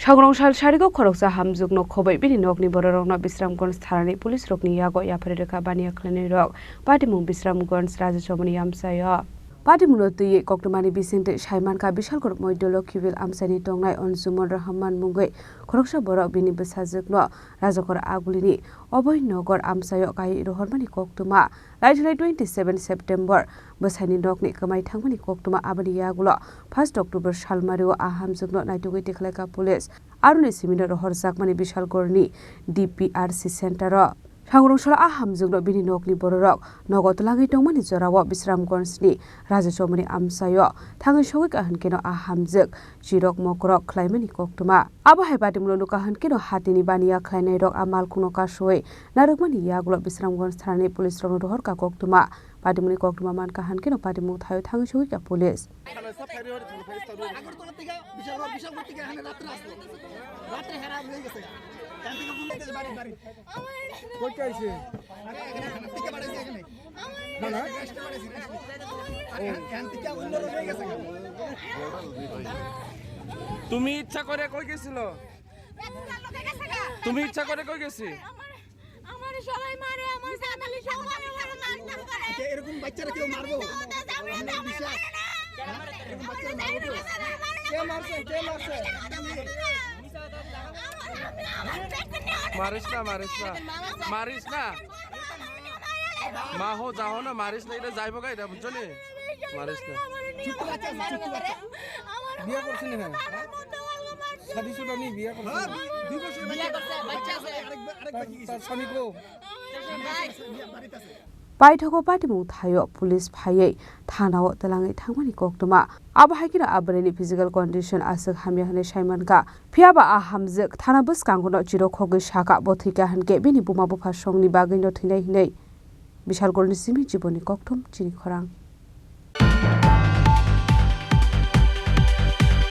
Sangrongsal Sarigo Khoroksa Hamjwk no Khobwi Bini Nokni Borokno Bishramganj Thanani Policeni Yago Yapharwi Rwkha Baniya Khlainairok Patimung Bishramganj Chowmuhani Amchaio Patimung tui Koktomani Bisinte Saimanka Bishalkor Moidolo Kibil Amsani Tongnai Onjumon Rahman Mungoi Khoroksa Borok Bini Besajwkno Rajakor Agulini Oboi Nogor Amchaio Kai Rohormani Koktuma Laijulai 27 September Bosani Nokni Kamai Thangmani Koktuma Abani Yagulo 1 October Salmario Ahamjwkno Naitugui Tikhlaika Police Aruni Siminar Horjakmani Bishalkorni DPRC Center Sangrongsal Hamjwk Bini Nokni Borok Nogotlangi Tongmani Jorawo Bishramganjni Chowmuhani Amchaio Thangai Sogoi Kahankeno Hamjwk Jirok Mokrok Khlaimani Koktuma Abo hai Patimung Kahankeno Hatini Baniya Khlainairok Amal Kuno Kasoi Narukmani Yagulo Bishramganj Thanani Police Rokno Rohorka Koktuma Patimungni Koktuma Man Kahankeno Patimung Thayo Thangai Sogoi ka Police তুমি ইচ্ছা করে কই গেছিল তুমি ইচ্ছা করে কই গেছি আমার সবাই মারে আমার সাতালি সবাই মারে মারতে এরকম বাচ্চারা কেউ মারবো কে মারছে মারিস না মা হো যাও না মারিস না এটা যাইবো গা এটা বুঝছো নি মারিস না ছোট বাচ্চা বিয়ে করছেন না শাদি শুদা নি বিয়ে করছেন 2 বছর বাচ্চা আছে তার স্বামী কো Paithoko Patimung Thayo Police Phayei Thanao Talangai Thangmani Koktuma Abo haikira abreni physical condition asuk hamyahne Saimanka Phiaba Hamjwk Thana bus kanggono Jiro Khogwi Saka Bothika Hanke Bini Buma Bufa Songni Bagino Thinai Hinai Bishalkorni Simi Jiboni Koktom Chini Khorang